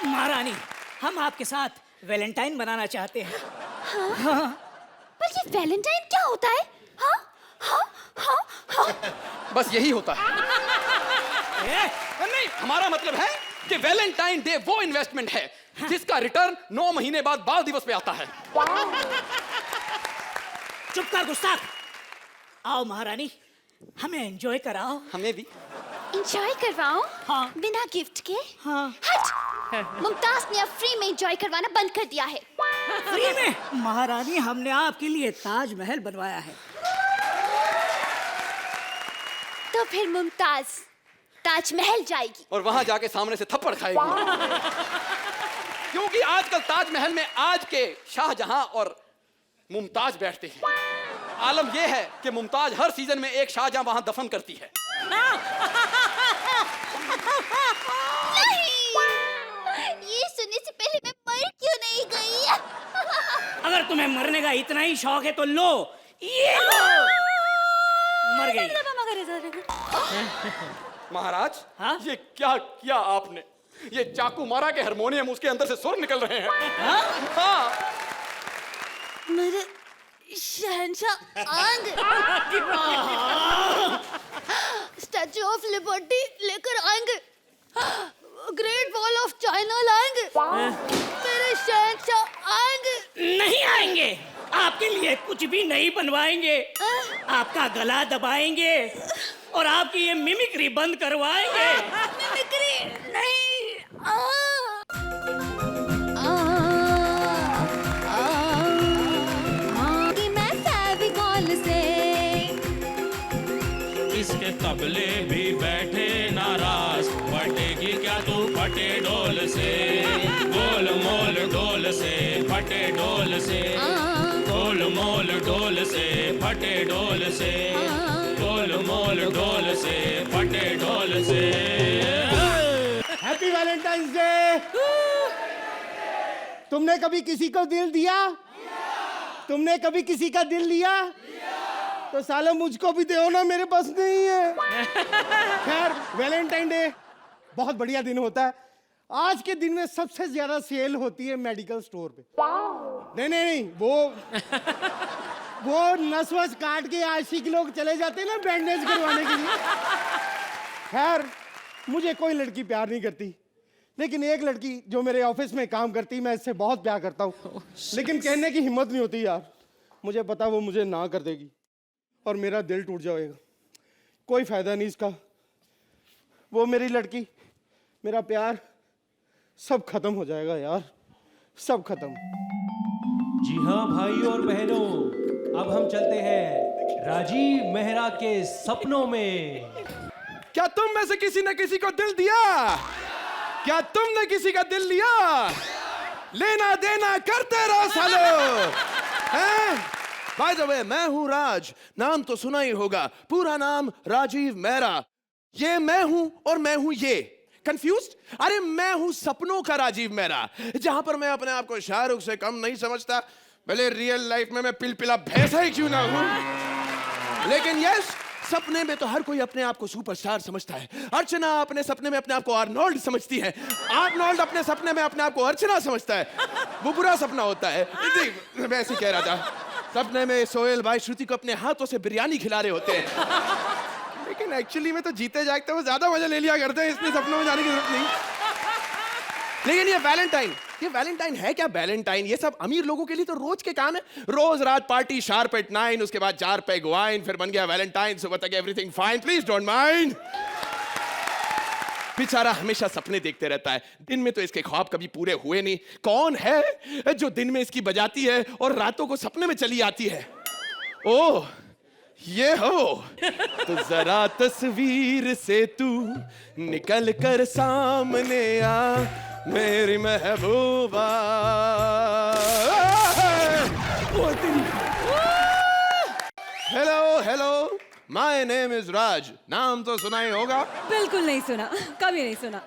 महारानी, हम आपके साथ वैलेंटाइन बनाना चाहते हैं। पर ये वैलेंटाइन क्या होता है? हाँ हाँ हाँ हाँ। बस यही होता है। नहीं, हमारा मतलब है कि वैलेंटाइन डे वो इन्वेस्टमेंट है जिसका रिटर्न 9 महीने बाद बाल दिवस पे आता है। चुप कर गुस्ताख। आओ महारानी, हमें एंजॉय कराओ। हमें भी। एंजॉय करवाओ? हाँ। बिना गिफ्ट के? हाँ। हट! मुमताज ने अब फ्री में एंजॉय करवाना बंद कर दिया है। फ्री में? महारानी, हमने आपके लिए ताजमहल बनवाया है। तो फिर मुमताज ताजमहल जाएगी और वहां जाके सामने से थप्पड़ खाएगी। क्योंकि आजकल ताजमहल में आज के शाहजहां और मुमताज बैठते हैं। आलम यह है कि मुमताज हर सीजन में एक शाहजहां वहां दफन करती है। नहीं, ये सुनने से पहले मैं मर क्यों नहीं गई? अगर तुम्हें मरने का इतना ही शौक है तो लो, ये लो। मर गई। महाराज, हाँ? ये क्या किया आपने? ये चाकू मारा के हारमोनियम उसके अंदर से सुर निकल रहे हैं। हाँ? मेरे शहंशाह आंग स्टैचू ऑफ लिबर्टी लेकर आएंगे, ग्रेट वॉल ऑफ चाइना लाएंगे, मेरे शहंशाह आएंगे। नहीं आएंगे, आपके लिए कुछ भी नहीं बनवाएंगे, आपका गला दबाएंगे और आपकी ये मिमिक्री बंद करवाएंगे। मिमिक्री नहीं। कि मैं फेविकॉल से इसके तबले भी बैठे नाराज, फटेगी क्या तू फटे डोल से, गोल मोल डोल से फटे डोल से, गोल मोल डोल से फटे डोल से, गोल मोल डोल से फटे डोल से। Happy Valentine's day. तुमने कभी किसी को दिल दिया? तुमने कभी किसी का दिल लिया? तो सालो मुझको भी दो ना, मेरे पास नहीं है। खैर, वैलेंटाइन डे बहुत बढ़िया दिन होता है। आज के दिन में सबसे ज्यादा सेल होती है मेडिकल स्टोर पे। नहीं, वो नस वस काट के आशिक लोग चले जाते हैं ना बैंडेज करवाने के लिए। खैर, मुझे कोई लड़की प्यार नहीं करती, लेकिन एक लड़की जो मेरे ऑफिस में काम करती, मैं इससे बहुत प्यार करता हूँ, लेकिन कहने की हिम्मत नहीं होती यार। मुझे पता वो मुझे ना कर देगी और मेरा दिल टूट जाएगा। कोई फायदा नहीं इसका। वो मेरी लड़की, मेरा प्यार, सब खत्म हो जाएगा यार, सब खत्म। जी हाँ भाई और बहनों, अब हम चलते हैं राजीव मेहरा के सपनों में। क्या तुम में से किसी ने किसी को दिल दिया? क्या तुमने किसी का दिल लिया? लेना देना करते रहो सालो। हैं? बाय द वे, मैं हूं राज, नाम तो सुना ही होगा, पूरा नाम राजीव मेहरा। ये मैं हूं और मैं हूं ये। कंफ्यूज्ड? अरे मैं हूं सपनों का राजीव मेहरा, जहां पर मैं अपने आप को शाहरुख से कम नहीं समझता, भले रियल लाइफ में मैं पिलपिला भैंसा ही क्यों ना हूं। लेकिन यस, सपने में तो हर कोई अपने आप को सुपरस्टार समझता है। अर्चना अपने सपने में अपने आप को आर्नोल्ड समझती है, आर्नोल्ड अपने सपने में अपने आप को अर्चना समझता है। वो बुरा सपना होता है। मैं ऐसे कह रहा था, सपने में सोहेल भाई श्रुति को अपने हाथों से बिरयानी खिला रहे होते हैं, लेकिन एक्चुअली में तो जीते जागते वो ज्यादा मजा ले लिया करते हैं, इसलिए सपनों में जाने की जरूरत नहीं। लेकिन ये वैलेंटाइन है क्या? वैलेंटाइन ये सब अमीर लोगों के लिए तो रोज के काम है। रोज रात पार्टी शार्प एट 9, उसके बाद 4 पैग वाइन, फिर बन गया वैलेंटाइन, सुबह तक everything fine, please don't mind. बेचारा हमेशा सपने देखते रहता है, दिन में तो इसके ख्वाब कभी पूरे हुए नहीं। कौन है जो दिन में इसकी बजाती है और रातों को सपने में चली आती है? ओह, ये हो तो जरा तस्वीर से तू निकल कर सामने आ, मेरी महबूबा। हेलो, माय नेम इज राज। नाम तो सुना ही होगा। बिल्कुल नहीं सुना, कभी नहीं सुना।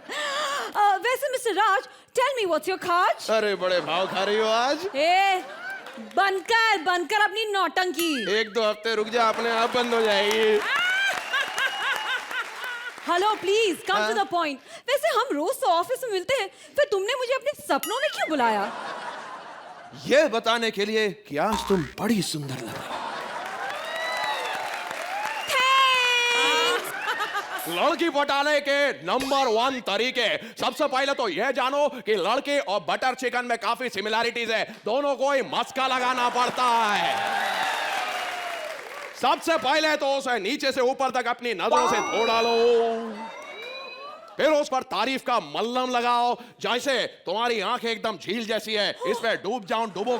वैसे mister Raj, tell me what's your खाज? अरे बड़े भाव खा रही हो आज। बनकर अपनी नौटंकी। 1-2 हफ्ते रुक जा, अपने आप बंद हो जाएगी। Hello, please come to the point. वैसे हम रोज तो ऑफिस में मिलते हैं, फिर तुमने मुझे अपने सपनों में क्यों बुलाया? ये बताने के लिए कि आज तुम बड़ी सुंदर लग रही हो। लड़की पटाने के नंबर 1 तरीके, सबसे पहले तो यह जानो कि लड़के और बटर चिकन में काफी सिमिलैरिटीज है, दोनों को ही मस्का लगाना पड़ता है। सबसे पहले तो उसे नीचे से ऊपर तक अपनी नजरों से धो डालो, फिर उस पर तारीफ का मल्लम लगाओ, जैसे तुम्हारी आंखें एकदम झील जैसी है, इसमें डूब जाऊं डुबो।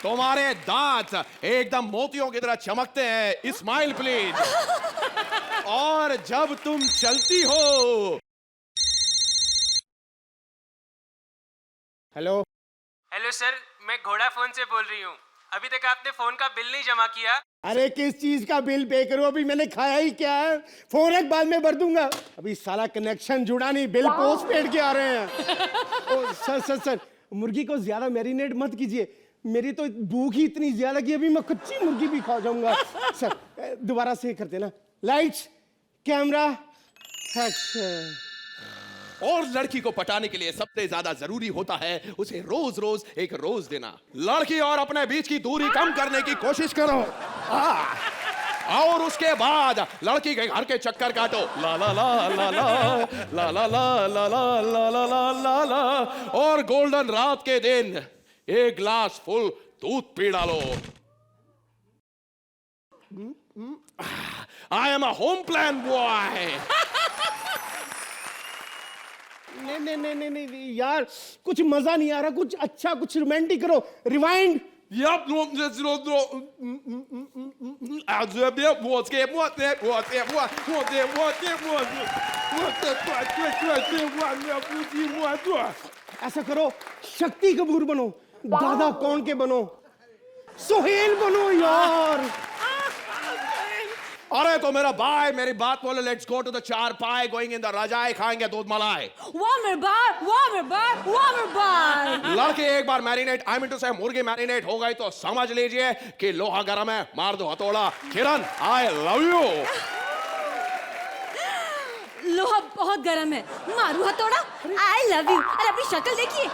तुम्हारे दांत एकदम मोतियों की तरह चमकते हैं, स्माइल प्लीज। और जब तुम चलती हो। हेलो सर, मैं घोड़ा फोन से बोल रही हूँ। अभी तक आपने फोन का बिल नहीं जमा किया। अरे किस चीज का बिल पे करूं? अभी मैंने खाया ही क्या है? फोन एक बाद में भर दूंगा। अभी साला कनेक्शन जुड़ा नहीं, बिल पोस्ट पेड के आ रहे हैं। ओ, सर, मुर्गी को ज्यादा मैरिनेट मत कीजिए, मेरी तो भूख ही इतनी ज्यादा कि अभी मैं कच्ची मुर्गी भी खा जाऊंगा। सर दोबारा से करते ना, लाइट्स कैमरा एक्शन। और लड़की को पटाने के लिए सबसे ज्यादा जरूरी होता है उसे रोज रोज एक रोज देना। लड़की और अपने बीच की दूरी कम करने की कोशिश करो। और उसके बाद लड़की के घर के चक्कर काटो। ला ला ला ला ला ला ला ला ला ला ला ला ला ला ला। और गोल्डन रात के दिन एक ग्लास फुल दूध पी डालो। I am a home plan boy. नहीं यार, कुछ मजा नहीं आ रहा, कुछ अच्छा, कुछ रोमांटिक करो। रिवाइंड। Yep, ऐसा करो, शक्ति कपूर बनो, दादा कौन के बनो, सोहेल बनो यार। अरे तो मेरा भाई मेरी बात बोलो। लेट्स गो टू द चार पाए, गोइंग इन द रजाई, खाएंगे दूध मलाई। वाह मेरे बार। लड़के एक बार मैरिनेट, आई मीन टू से मुर्गी मैरिनेट हो गई तो समझ लीजिए कि लोहा गरम है, मार दो हथौड़ा। किरण, आई लव यू। लोहा बहुत गर्म है, मारू हथौड़ा। आई लव यू। अरे अपनी शक्ल देखिए।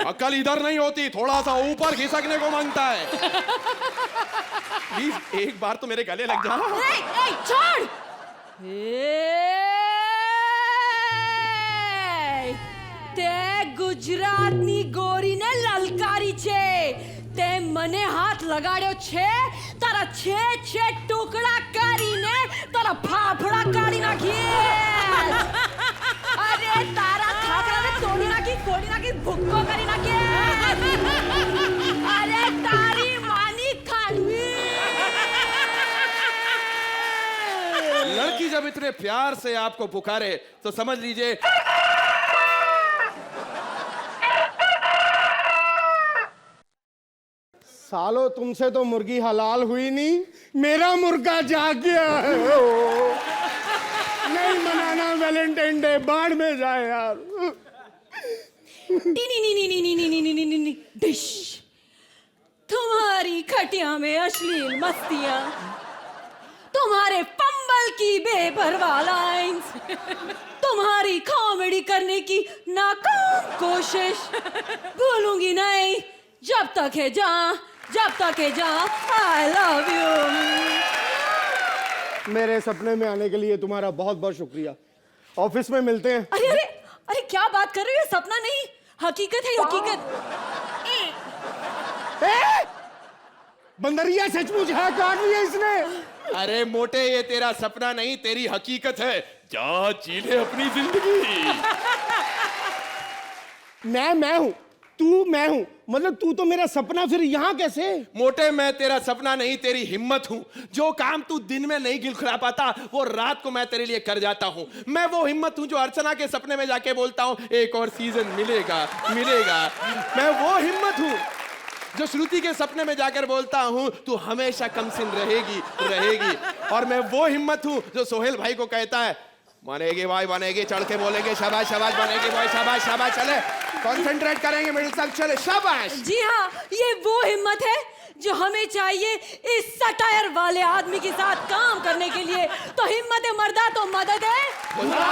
अक्ल इधर नहीं होती, थोड़ा सा ऊपर खिसकने को मांगता है। प्लीज एक बार तो मेरे गले लग जा। छोड़। તે ગુજરાતની ગોરીને લલકારી છે, તે મને હાથ લગાડ્યો છે, તારા છે ટુકડા કરીને તારા ફાફડા કાઢી નાખીએ। અરે તારા ખાખરાને તોડી નાખી ભૂક્કો કરી નાખીએ। અરે તારી માની ખાડવી। लड़की जब इतने प्यार से आपको पुकारे तो समझ लीजिए सालो, तुमसे तो मुर्गी हलाल हुई नहीं, मेरा मुर्गा जाग गया है। नहीं मनाना वैलेंटाइन डे, बाढ़ में जाए यार। डिश। तुम्हारी खटिया में अश्लील मस्तियां, तुम्हारे पंबल की बेपरवाह लाइंस, तुम्हारी कॉमेडी करने की नाकाम कोशिश भूलूंगी नहीं जब तक है जहाँ। आई लव यू। मेरे सपने में आने के लिए तुम्हारा बहुत बहुत शुक्रिया। ऑफिस में मिलते हैं। अरे अरे अरे, क्या बात कर रहे हो? सपना नहीं, हकीकत है, हकीकत। बंदरिया सचमुच है, काट लिया इसने। अरे मोटे, ये तेरा सपना नहीं, तेरी हकीकत है। जा जी ले अपनी जिंदगी। मैं हूं, तू मैं हूं, मतलब तू तो मेरा सपना, फिर यहाँ कैसे? मोटे, मैं तेरा सपना नहीं, तेरी हिम्मत हूं। जो काम तू दिन में नहीं गिलखिला पाता वो रात को मैं तेरे लिए कर जाता हूं। मैं वो हिम्मत हूं जो अर्चना के सपने में जाके बोलता हूं एक और सीजन मिलेगा। मैं वो हिम्मत हूं जो श्रुति के सपने में जाकर बोलता हूं तू हमेशा कमसिन रहेगी। और मैं वो हिम्मत हूं जो सोहेल भाई को कहता है बनेगी भाई बनेगी, चढ़ के बोलेंगे शाबाश शाबाश, बनेगी भाई शाबाश शाबाश, चले कंसंट्रेट करेंगे, मिडिल तक चले शाबाश। जी हाँ, ये वो हिम्मत है जो हमें चाहिए इस सटायर वाले आदमी के साथ काम करने के लिए। तो हिम्मत है मर्दा तो मदद है खुदा।